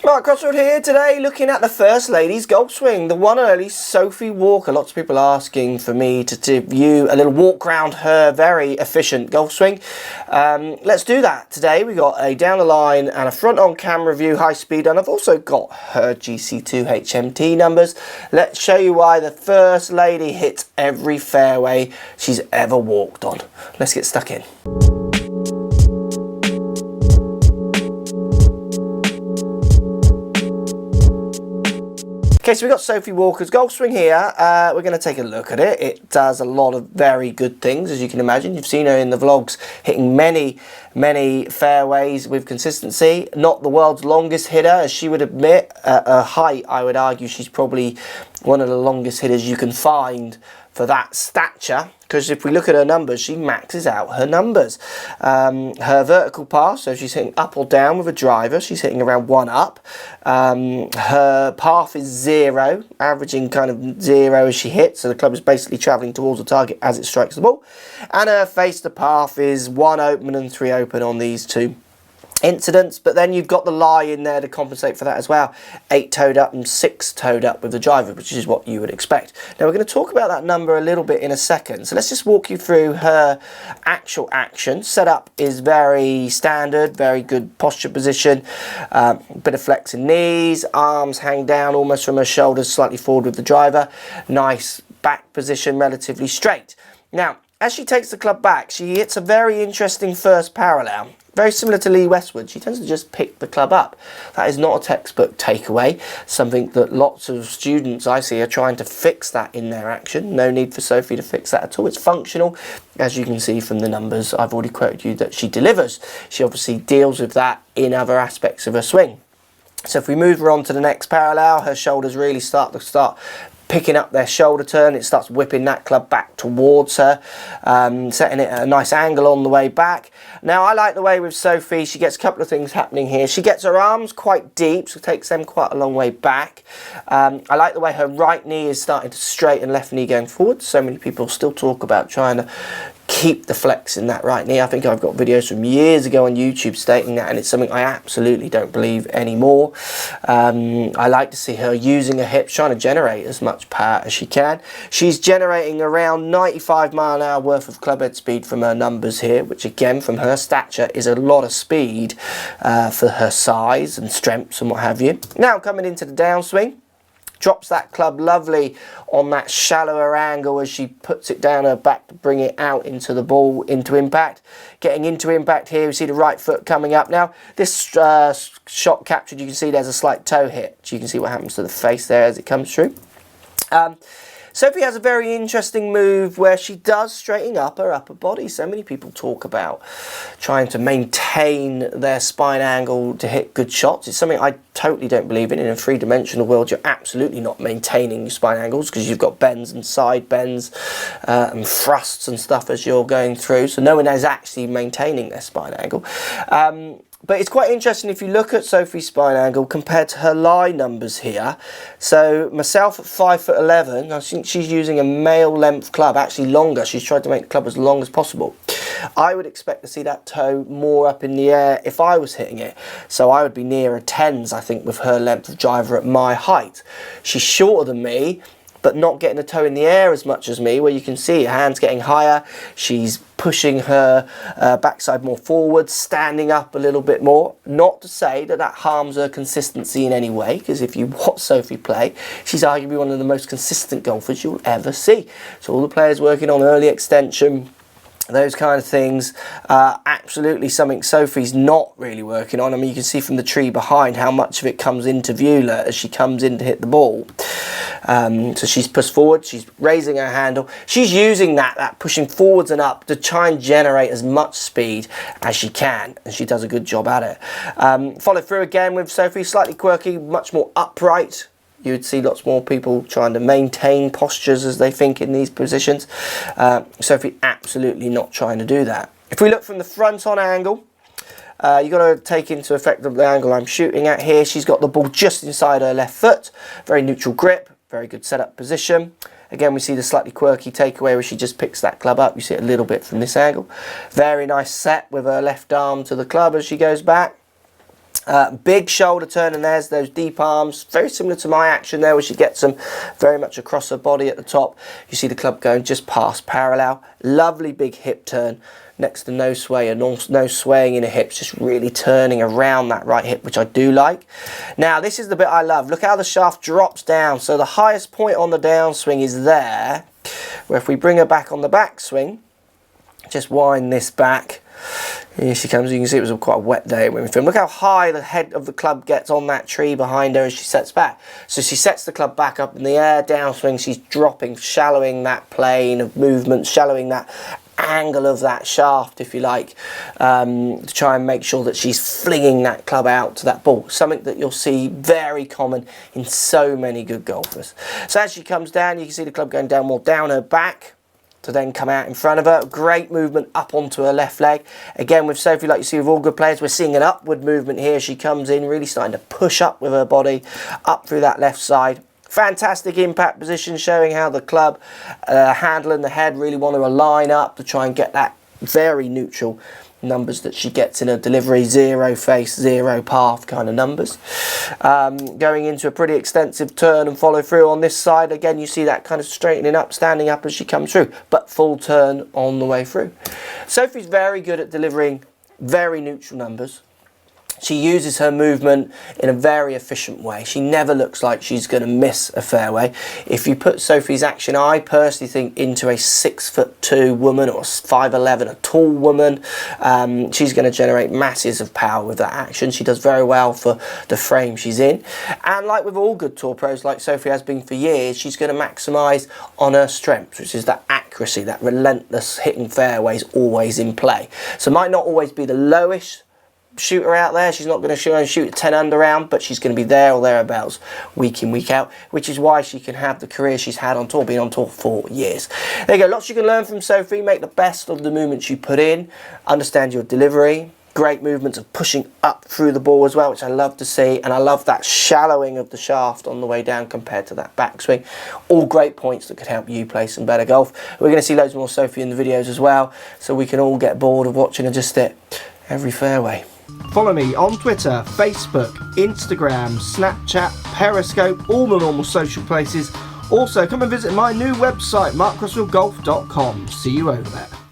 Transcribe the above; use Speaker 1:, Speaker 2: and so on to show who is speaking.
Speaker 1: Right, Crossfield here today looking at the First Lady's Golf Swing, the one and only Sophie Walker. Lots of people asking for me to view a little walk around her very efficient golf swing. Let's do that today. We got a down the line and a front on camera view, high speed, and I've also got her GC2 HMT numbers. Let's show you why the First Lady hits every fairway she's ever walked on. Let's get stuck in. Okay, so we've got Sophie Walker's Golf Swing here. We're going to take a look at it. It does a lot of very good things, as you can imagine. You've seen her in the vlogs hitting many fairways with consistency. Not the world's longest hitter, as she would admit. At her height, I would argue she's probably one of the longest hitters you can find for that stature, because if we look at her numbers, she maxes out her numbers. Her vertical pass, so she's hitting up or down with a driver, she's hitting around 1 up. Her path is 0, averaging kind of 0 as she hits, so the club is basically travelling towards the target as it strikes the ball. And her face to path is 1 open and 3 open on these two incidents, but then you've got the lie in there to compensate for that as well. 8 toed up and 6 toed up with the driver, which is what you would expect. Now we're going to talk about that number a little bit in a second, so let's just walk you through her actual action. Setup is very standard, very good posture position, bit of flexing knees, arms hang down almost from her shoulders, slightly forward with the driver, nice back position, relatively straight. Now as she takes the club back, she hits a very interesting first parallel. Very similar to Lee Westwood, she tends to just pick the club up. That is not a textbook takeaway, something that lots of students I see are trying to fix that in their action. No need for Sophie to fix that at all. It's functional, as you can see from the numbers I've already quoted you that she delivers. She obviously deals with that in other aspects of her swing. So if we move her on to the next parallel, her shoulders really start picking up their shoulder turn. It starts whipping that club back towards her, setting it at a nice angle on the way back. Now I like the way with Sophie, she gets a couple of things happening here. She gets her arms quite deep, so it takes them quite a long way back. I like the way her right knee is starting to straighten, left knee going forward. So many people still talk about trying to keep the flex in that right knee. I think I've got videos from years ago on YouTube stating that, and it's something I absolutely don't believe anymore. I like to see her using her hips, trying to generate as much power as she can. She's generating around 95 mile an hour worth of clubhead speed from her numbers here, which again from her stature is a lot of speed for her size and strengths and what have you. Now coming into the downswing, drops that club lovely on that shallower angle as she puts it down her back to bring it out into the ball, into impact. Getting into impact here, we see the right foot coming up. Now this shot captured, you can see there's a slight toe hit. So you can see what happens to the face there as it comes through. Sophie has a very interesting move where she does straighten up her upper body. So many people talk about trying to maintain their spine angle to hit good shots. It's something I totally don't believe in. In a three-dimensional world, you're absolutely not maintaining your spine angles because you've got bends and side bends and thrusts and stuff as you're going through. So no one is actually maintaining their spine angle. But it's quite interesting if you look at Sophie's spine angle compared to her lie numbers here. So myself at 5'11", I think she's using a male length club, actually longer. She's tried to make the club as long as possible. I would expect to see that toe more up in the air if I was hitting it. So I would be nearer 10s, I think, with her length of driver at my height. She's shorter than me, but not getting the toe in the air as much as me, where you can see her hands getting higher. She's pushing her backside more forward, standing up a little bit more. Not to say that that harms her consistency in any way, because if you watch Sophie play, she's arguably one of the most consistent golfers you'll ever see. So all the players working on early extension, those kind of things, absolutely something Sophie's not really working on. I mean, you can see from the tree behind how much of it comes into view as she comes in to hit the ball. So she's pushed forward, she's raising her handle, she's using that pushing forwards and up to try and generate as much speed as she can, and she does a good job at it. Follow through again with Sophie, slightly quirky, much more upright. You would see lots more people trying to maintain postures as they think in these positions. Sophie absolutely not trying to do that. If we look from the front on angle, you've got to take into effect the angle I'm shooting at here. She's got the ball just inside her left foot, very neutral grip, very good setup position. Again, we see the slightly quirky takeaway where she just picks that club up. You see it a little bit from this angle. Very nice set with her left arm to the club as she goes back. Big shoulder turn, and there's those deep arms, very similar to my action there, where she gets them very much across her body at the top. You see the club going just past parallel. Lovely big hip turn, next to no sway, and no swaying in her hips, just really turning around that right hip, which I do like. Now this is the bit I love. Look how the shaft drops down, so the highest point on the downswing is there, where if we bring her back on the backswing, just wind this back, here she comes. You can see it was quite a wet day when we filmed. Look how high the head of the club gets on that tree behind her as she sets back. So she sets the club back up in the air, downswing, she's dropping, shallowing that plane of movement, shallowing that angle of that shaft, if you like, to try and make sure that she's flinging that club out to that ball. Something that you'll see very common in so many good golfers. So as she comes down, you can see the club going down more down her back, to then come out in front of her. Great movement up onto her left leg. Again with Sophie, like you see with all good players, we're seeing an upward movement here. She comes in, really starting to push up with her body, up through that left side. Fantastic impact position, showing how the club, handle and the head really want to align up to try and get that very neutral numbers that she gets in her delivery, 0 face, 0 path kind of numbers. Going into a pretty extensive turn and follow through on this side. Again, you see that kind of straightening up, standing up as she comes through, but full turn on the way through. Sophie's very good at delivering very neutral numbers. She uses her movement in a very efficient way. She never looks like she's going to miss a fairway. If you put Sophie's action, I personally think, into a 6'2" woman or 5'11", a tall woman, she's going to generate masses of power with that action. She does very well for the frame she's in. And like with all good tour pros, like Sophie has been for years, she's going to maximise on her strengths, which is that accuracy, that relentless hitting fairways always in play. So it might not always be the lowest shooter out there. She's not going to shoot a 10 under round, but she's going to be there or thereabouts week in, week out, which is why she can have the career she's had on tour, being on tour for years. There you go, lots you can learn from Sophie. Make the best of the movements you put in, understand your delivery. Great movements of pushing up through the ball as well, which I love to see, and I love that shallowing of the shaft on the way down compared to that backswing. All great points that could help you play some better golf. We're going to see loads more Sophie in the videos as well, so we can all get bored of watching her just hit every fairway. Follow me on Twitter, Facebook, Instagram, Snapchat, Periscope, all the normal social places. Also, come and visit my new website, markcrossfieldgolf.com. See you over there.